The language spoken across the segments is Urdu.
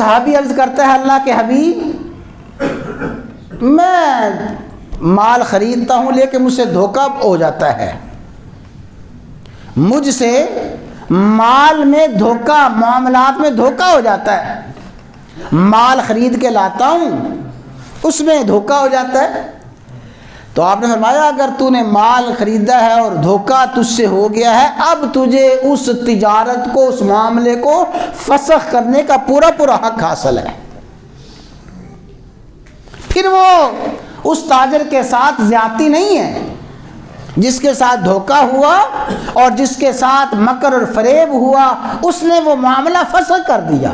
صحابی عرض کرتا ہے اللہ کے حبیب میں مال خریدتا ہوں لیکن مجھ سے دھوکہ ہو جاتا ہے، مجھ سے مال میں دھوکہ، معاملات میں دھوکہ ہو جاتا ہے، مال خرید کے لاتا ہوں اس میں دھوکہ ہو جاتا ہے۔ تو آپ نے فرمایا اگر تو نے مال خریدا ہے اور دھوکہ تجھ سے ہو گیا ہے، اب تجھے اس تجارت کو، اس معاملے کو فسخ کرنے کا پورا پورا حق حاصل ہے۔ پھر وہ اس تاجر کے ساتھ زیادتی نہیں ہے، جس کے ساتھ دھوکہ ہوا اور جس کے ساتھ مکر اور فریب ہوا اس نے وہ معاملہ فسخ کر دیا۔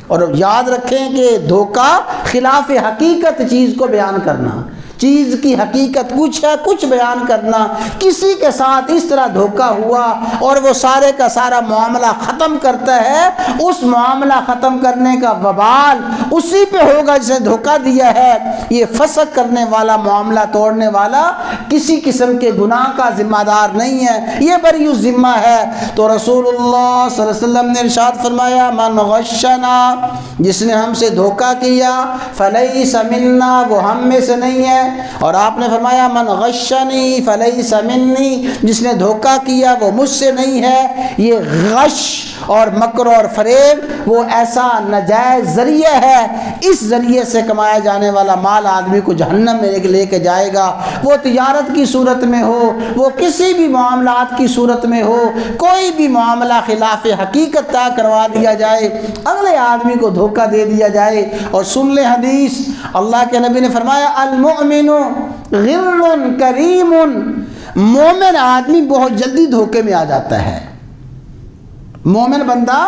اور یاد رکھیں کہ دھوکہ خلاف حقیقت چیز کو بیان کرنا، چیز کی حقیقت کچھ ہے، کچھ بیان کرنا۔ کسی کے ساتھ اس طرح دھوکہ ہوا اور وہ سارے کا سارا معاملہ ختم کرتا ہے، اس معاملہ ختم کرنے کا وبال اسی پہ ہوگا جسے دھوکہ دیا ہے۔ یہ فسخ کرنے والا، معاملہ توڑنے والا کسی قسم کے گناہ کا ذمہ دار نہیں ہے، یہ بری الذمہ ہے۔ تو رسول اللہ صلی اللہ علیہ وسلم نے ارشاد فرمایا من غشنا، جس نے ہم سے دھوکہ کیا، فلیس منا، وہ ہم میں سے نہیں ہے۔ اور آپ نے فرمایا من غشنی فلیس منی، جس نے دھوکہ کیا وہ مجھ سے نہیں ہے۔ یہ غش اور مکر اور فریب وہ ایسا ناجائز ذریعہ ہے، اس ذریعے سے کمایا جانے والا مال آدمی کو جہنم میں لے کے جائے گا۔ وہ تجارت کی صورت میں ہو، وہ کسی بھی معاملات کی صورت میں ہو، کوئی بھی معاملہ خلاف حقیقت طے کروا دیا جائے، اگلے آدمی کو دھوکہ دے دیا جائے۔ اور سن لیں حدیث، اللہ کے نبی نے فرمایا المؤمن غر کریم، مومن آدمی بہت جلدی دھوکے میں آ جاتا ہے۔ مومن بندہ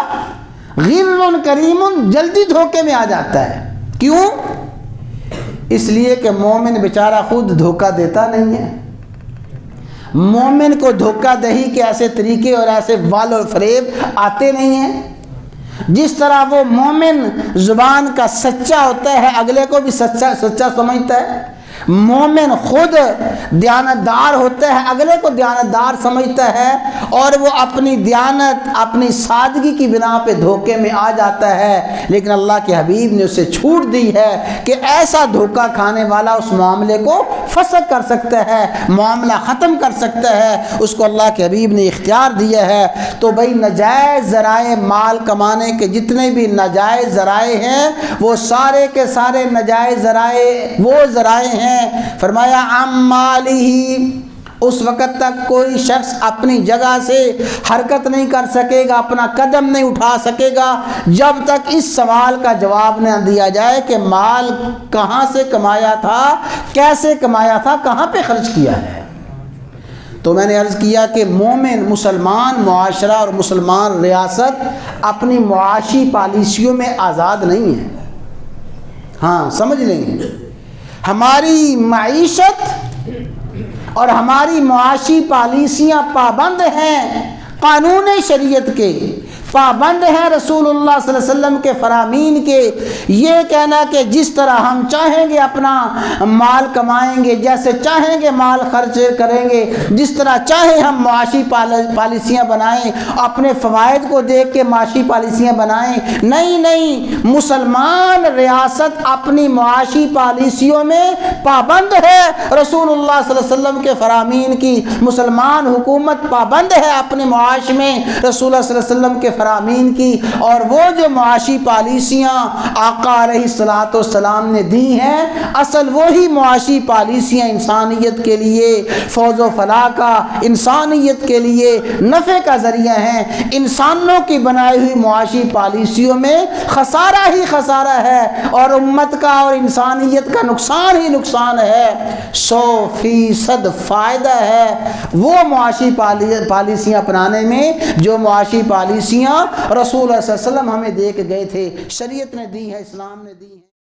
غر کریم جلدی دھوکے میں آ جاتا ہے۔ کیوں؟ اس لیے کہ مومن بیچارہ خود دھوکہ دیتا نہیں ہے۔ مومن کو دھوکہ دہی کے ایسے طریقے اور ایسے وال اور فریب آتے نہیں ہیں۔ جس طرح وہ مومن زبان کا سچا ہوتا ہے، اگلے کو بھی سچا سمجھتا ہے۔ مومن خود دیانتدار ہوتا ہے، اگلے کو دیانتدار سمجھتا ہے، اور وہ اپنی دیانت، اپنی سادگی کی بنا پہ دھوکے میں آ جاتا ہے۔ لیکن اللہ کے حبیب نے اسے چھوٹ دی ہے کہ ایسا دھوکہ کھانے والا اس معاملے کو فسخ کر سکتا ہے، معاملہ ختم کر سکتا ہے، اس کو اللہ کے حبیب نے اختیار دیا ہے۔ تو بھائی ناجائز ذرائع مال کمانے کے جتنے بھی ناجائز ذرائع ہیں وہ سارے کے سارے ناجائز ذرائع وہ ذرائع ہیں۔ فرمایا عمالی، اس وقت تک کوئی شخص اپنی جگہ سے حرکت نہیں کر سکے گا، اپنا قدم نہیں اٹھا سکے گا جب تک اس سوال کا جواب نہ دیا جائے کہ مال کہاں سے کمایا تھا، کیسے کمایا تھا، کہاں پہ خرچ کیا ہے۔ تو میں نے عرض کیا کہ مومن، مسلمان معاشرہ اور مسلمان ریاست اپنی معاشی پالیسیوں میں آزاد نہیں ہے۔ ہاں سمجھ لیں، ہماری معیشت اور ہماری معاشی پالیسیاں پابند ہیں قانون شریعت کے، پابند ہیں رسول اللہ صلی اللہ علیہ وسلم کے فرامین کے۔ یہ کہنا کہ جس طرح ہم چاہیں گے اپنا مال کمائیں گے، جیسے چاہیں گے مال خرچ کریں گے، جس طرح چاہیں ہم معاشی پالیسیاں بنائیں، اپنے فوائد کو دیکھ کے معاشی پالیسیاں بنائیں، نہیں، مسلمان ریاست اپنی معاشی پالیسیوں میں پابند ہے رسول اللہ صلی اللہ علیہ وسلم کے فرامین کی۔ مسلمان حکومت پابند ہے اپنے معاش میں رسول اللہ صلی اللہ علیہ وسلم کے فرامین کی، اور وہ جو معاشی پالیسیاں آقا علیہ الصلوۃ والسلام نے دی ہیں، اصل وہی معاشی پالیسیاں انسانیت کے لیے فوز و فلاح کا، انسانیت کے لیے نفع کا ذریعہ ہیں۔ انسانوں کی بنائی ہوئی معاشی پالیسیوں میں خسارہ ہی خسارہ ہے، اور امت کا اور انسانیت کا نقصان ہی نقصان ہے۔ 100% فائدہ ہے وہ معاشی پالیسیاں اپنانے میں جو معاشی پالیسیاں رسول اللہ صلی اللہ علیہ وسلم ہمیں دے کے گئے تھے، شریعت نے دی ہے، اسلام نے دی ہے۔